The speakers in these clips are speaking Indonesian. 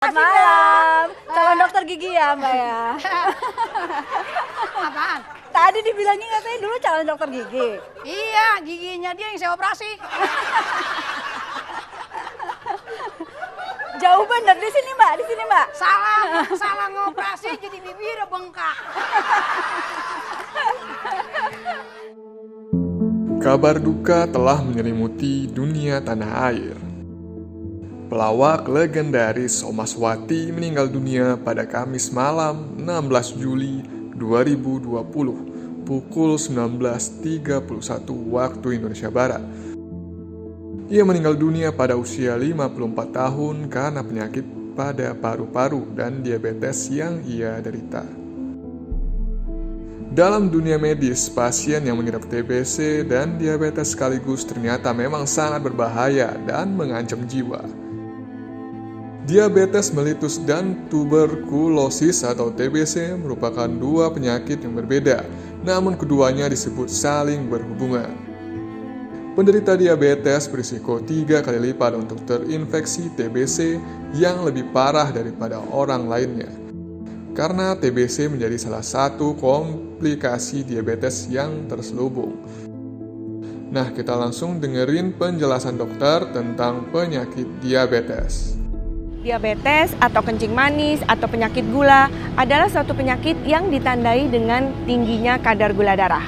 Selamat malam, calon dokter gigi ya Mbak ya? Apaan? Tadi dibilangnya katanya dulu calon dokter gigi. Iya, giginya dia yang saya operasi. Jauh bener di sini Mbak, di sini Mbak. Salah ngoperasi jadi bibirnya bengkak. Kabar duka telah menyelimuti dunia tanah air. Pelawak legendaris Omaswati meninggal dunia pada Kamis malam 16 Juli 2020 pukul 19.31 waktu Indonesia Barat. Ia meninggal dunia pada usia 54 tahun karena penyakit pada paru-paru dan diabetes yang ia derita. Dalam dunia medis, pasien yang mengidap TBC dan diabetes sekaligus ternyata memang sangat berbahaya dan mengancam jiwa. Diabetes mellitus dan tuberkulosis atau TBC merupakan dua penyakit yang berbeda, namun keduanya disebut saling berhubungan. Penderita diabetes berisiko 3 kali lipat untuk terinfeksi TBC yang lebih parah daripada orang lainnya. Karena TBC menjadi salah satu komplikasi diabetes yang terselubung. Nah, kita langsung dengerin penjelasan dokter tentang penyakit diabetes. Diabetes atau kencing manis atau penyakit gula adalah suatu penyakit yang ditandai dengan tingginya kadar gula darah.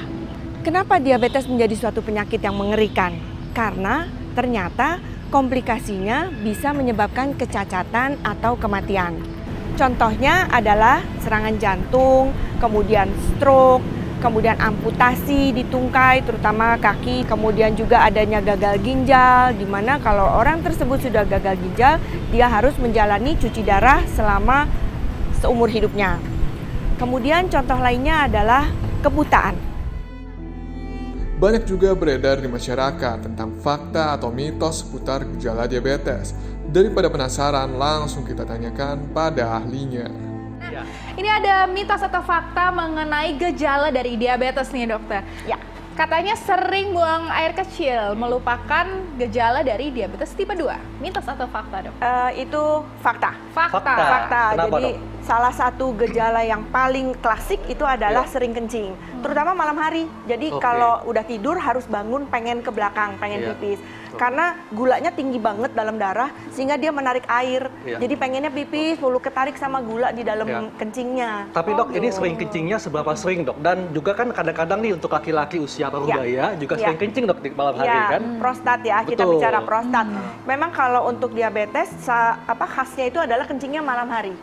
Kenapa diabetes menjadi suatu penyakit yang mengerikan? Karena ternyata komplikasinya bisa menyebabkan kecacatan atau kematian. Contohnya adalah serangan jantung, kemudian stroke, kemudian amputasi di tungkai, terutama kaki, kemudian juga adanya gagal ginjal, di mana kalau orang tersebut sudah gagal ginjal, dia harus menjalani cuci darah selama seumur hidupnya. Kemudian contoh lainnya adalah kebutaan. Banyak juga beredar di masyarakat tentang fakta atau mitos seputar gejala diabetes. Daripada penasaran, langsung kita tanyakan pada ahlinya. Ini ada mitos atau fakta mengenai gejala dari diabetes nih dokter. Ya. Katanya sering buang air kecil melupakan gejala dari diabetes tipe 2. Mitos atau fakta dok? Itu fakta. Fakta. Kenapa, jadi salah satu gejala yang paling klasik itu adalah sering kencing, terutama malam hari. Jadi kalau udah tidur harus bangun pengen ke belakang, pengen pipis. Karena gulanya tinggi banget dalam darah sehingga dia menarik air. Jadi pengennya pipis, mulu ketarik sama gula di dalam kencingnya. Tapi dok, ini sering kencingnya seberapa sering dok? Dan juga kan kadang-kadang nih untuk laki-laki usia parubaya juga sering kencing dok di malam hari kan? Prostat ya, kita bicara prostat. Memang kalau untuk diabetes khasnya itu adalah kencingnya malam hari.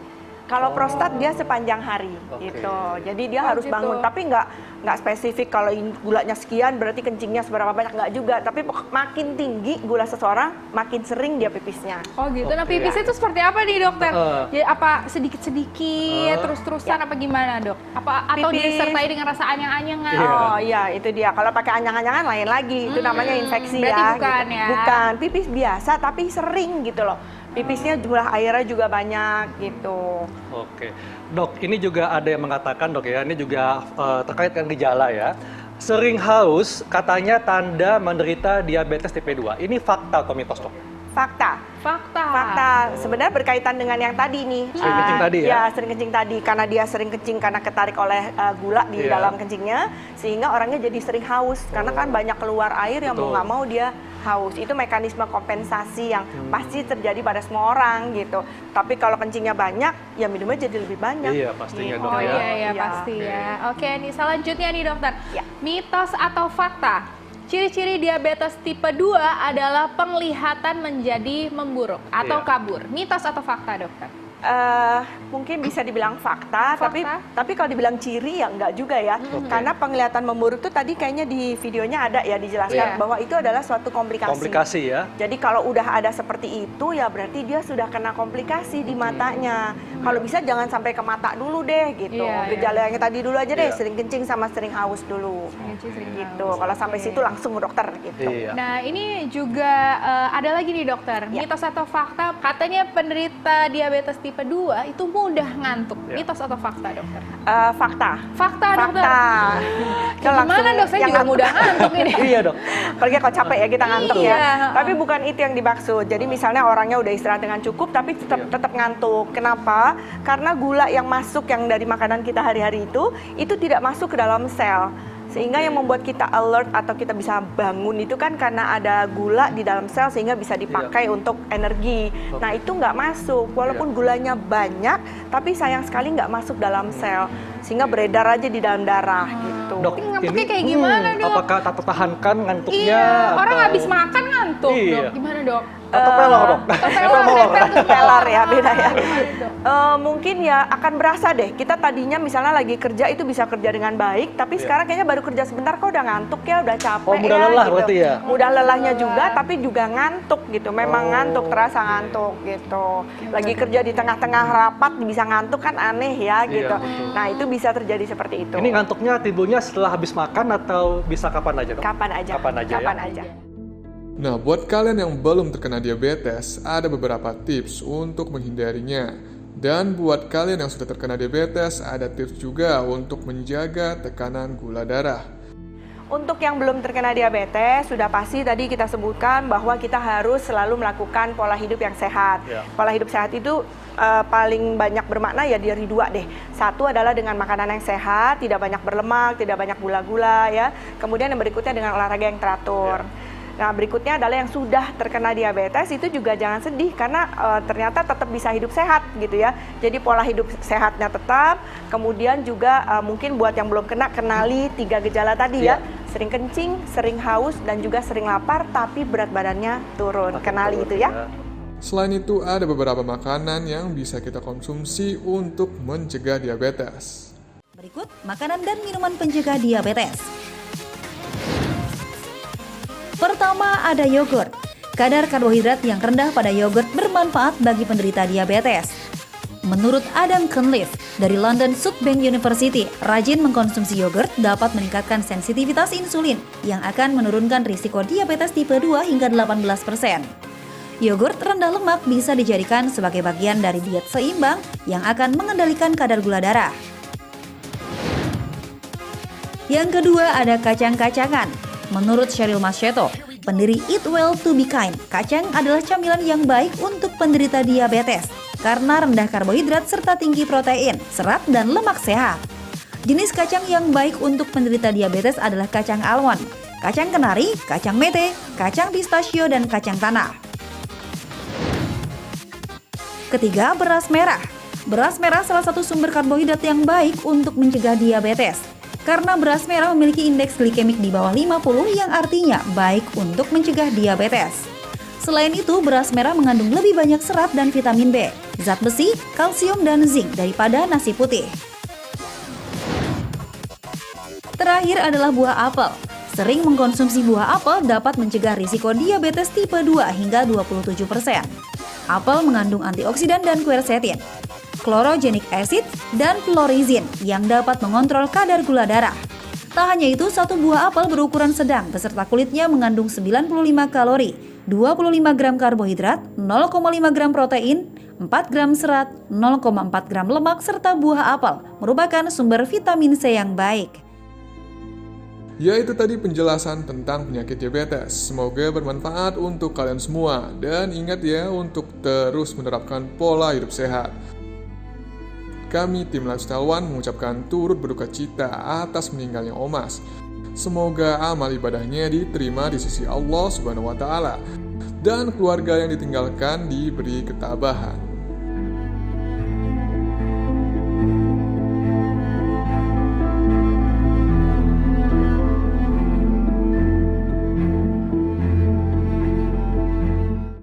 Kalau prostat dia sepanjang hari gitu. Jadi dia harus bangun, tapi nggak spesifik kalau gulanya sekian berarti kencingnya seberapa banyak, nggak juga. Tapi makin tinggi gula seseorang, makin sering dia pipisnya. Oh gitu. Nah pipisnya itu seperti apa nih dokter? Jadi apa sedikit-sedikit, terus-terusan apa gimana dok? Atau disertai dengan rasa anyang-anyangan? Oh iya, itu dia. Kalau pakai anyang-anyangan lain lagi, itu namanya infeksi. Berarti ya. bukan gitu. ya? Bukan, pipis biasa tapi sering gitu loh. Pipisnya jumlah airnya juga banyak gitu. Oke, dok, ini juga ada yang mengatakan dok ya, ini juga terkait dengan gejala ya. Sering haus katanya tanda menderita diabetes tipe 2. Ini fakta atau mitos dok? Fakta. Sebenarnya berkaitan dengan yang tadi nih. Sering kencing tadi ya? Ya, sering kencing tadi. Karena dia sering kencing karena ketarik oleh gula di dalam kencingnya, sehingga orangnya jadi sering haus. Karena kan banyak keluar air yang mau nggak mau dia haus. Itu mekanisme kompensasi yang pasti terjadi pada semua orang gitu. Tapi kalau kencingnya banyak, ya minumnya jadi lebih banyak. Iya, pastinya gitu. dok Oh ya. iya pasti ya. Oke nih selanjutnya nih dokter. Ya. Mitos atau fakta? Ciri-ciri diabetes tipe 2 adalah penglihatan menjadi memburuk atau kabur. Mitos atau fakta dokter? Mungkin bisa dibilang fakta. Tapi kalau dibilang ciri ya enggak juga ya. Karena penglihatan memburuk itu tadi kayaknya di videonya ada ya dijelaskan bahwa itu adalah suatu komplikasi. Komplikasi ya. Jadi kalau udah ada seperti itu ya berarti dia sudah kena komplikasi di matanya. Kalau bisa jangan sampai ke mata dulu deh gitu. Gejala yang tadi dulu aja deh, sering kencing sama sering haus dulu. Gitu. Kalau sampai situ langsung langsung ke dokter gitu. Iya. Nah, ini juga ada lagi nih dokter, Ya. mitos atau fakta, katanya penderita diabetes tipe 2 itu mudah ngantuk. Ya. Mitos atau fakta, dokter? Fakta. Fakta, dokter. Gimana Gimana dok, saya juga mudah ngantuk ini. Iya dok. Apalagi kalau capek ya kita ngantuk Iya. ya. Tapi bukan itu yang dimaksud. Jadi misalnya orangnya udah istirahat dengan cukup tapi tetap ngantuk. Kenapa? Karena gula yang masuk yang dari makanan kita hari-hari itu tidak masuk ke dalam sel. Sehingga yang membuat kita alert atau kita bisa bangun itu kan karena ada gula di dalam sel sehingga bisa dipakai untuk energi. Nah itu nggak masuk, walaupun gulanya banyak, tapi sayang sekali nggak masuk dalam sel, sehingga beredar aja di dalam darah gitu. Dok, Tapi ngantuknya kayak gimana, Dok? Apakah tak tertahankan ngantuknya? Iya, orang atau- habis makan ngantuk, Iya. dok. Gimana dok? Atau pelor dok? Pelor ya, beda ya. Gimana, dok? Mungkin ya akan berasa deh, kita tadinya misalnya lagi kerja itu bisa kerja dengan baik, tapi sekarang kayaknya baru kerja sebentar kok udah ngantuk ya, udah capek Oh, mudah ya lelah gitu. berarti ya? Mudah lelahnya juga, tapi juga ngantuk gitu, memang Oh, ngantuk, terasa ngantuk gitu. Lagi kerja di tengah-tengah rapat bisa ngantuk kan aneh ya Iya, gitu. betul. Nah itu bisa terjadi seperti itu. Ini ngantuknya tidurnya setelah habis makan atau bisa kapan aja dok? Kapan aja? Kapan aja ya? aja. Nah, buat kalian yang belum terkena diabetes, ada beberapa tips untuk menghindarinya. Dan buat kalian yang sudah terkena diabetes, ada tips juga untuk menjaga tekanan gula darah. Untuk yang belum terkena diabetes, sudah pasti tadi kita sebutkan bahwa kita harus selalu melakukan pola hidup yang sehat. Ya. Pola hidup sehat itu paling banyak bermakna ya dari dua deh. Satu adalah dengan makanan yang sehat, tidak banyak berlemak, tidak banyak gula-gula ya. Kemudian yang berikutnya dengan olahraga yang teratur. Nah, berikutnya adalah yang sudah terkena diabetes itu juga jangan sedih karena ternyata tetap bisa hidup sehat gitu ya. Jadi pola hidup sehatnya tetap, kemudian juga mungkin buat yang belum kena, kenali 3 gejala tadi ya. Sering kencing, sering haus, dan juga sering lapar tapi berat badannya turun. Kenali itu ya. Selain itu, ada beberapa makanan yang bisa kita konsumsi untuk mencegah diabetes. Berikut makanan dan minuman pencegah diabetes. Pertama ada yogurt. Kadar karbohidrat yang rendah pada yogurt bermanfaat bagi penderita diabetes. Menurut Adam Cunliffe dari London South Bank University, rajin mengkonsumsi yogurt dapat meningkatkan sensitivitas insulin yang akan menurunkan risiko diabetes tipe 2 hingga 18%. Yogurt rendah lemak bisa dijadikan sebagai bagian dari diet seimbang yang akan mengendalikan kadar gula darah. Yang kedua ada kacang-kacangan. Menurut Sheryl Mascheto, pendiri Eat Well to Be Kind, kacang adalah camilan yang baik untuk penderita diabetes karena rendah karbohidrat serta tinggi protein, serat, dan lemak sehat. Jenis kacang yang baik untuk penderita diabetes adalah kacang almond, kacang kenari, kacang mete, kacang pistachio, dan kacang tanah. Ketiga, beras merah. Beras merah salah satu sumber karbohidrat yang baik untuk mencegah diabetes. Karena beras merah memiliki indeks glikemik di bawah 50 yang artinya baik untuk mencegah diabetes. Selain itu, beras merah mengandung lebih banyak serat dan vitamin B, zat besi, kalsium, dan zinc daripada nasi putih. Terakhir adalah buah apel. Sering mengkonsumsi buah apel dapat mencegah risiko diabetes tipe 2 hingga 27%. Apel mengandung antioksidan dan quercetin, chlorogenic acid, dan florizin yang dapat mengontrol kadar gula darah. Tak hanya itu, satu buah apel berukuran sedang beserta kulitnya mengandung 95 kalori, 25 gram karbohidrat, 0,5 gram protein, 4 gram serat, 0,4 gram lemak, serta buah apel merupakan sumber vitamin C yang baik. Ya, itu tadi penjelasan tentang penyakit diabetes. Semoga bermanfaat untuk kalian semua. Dan ingat ya untuk terus menerapkan pola hidup sehat. Kami tim Lifestyle One mengucapkan turut berduka cita atas meninggalnya Omas. Semoga amal ibadahnya diterima di sisi Allah Subhanahu wa Ta'ala dan keluarga yang ditinggalkan diberi ketabahan.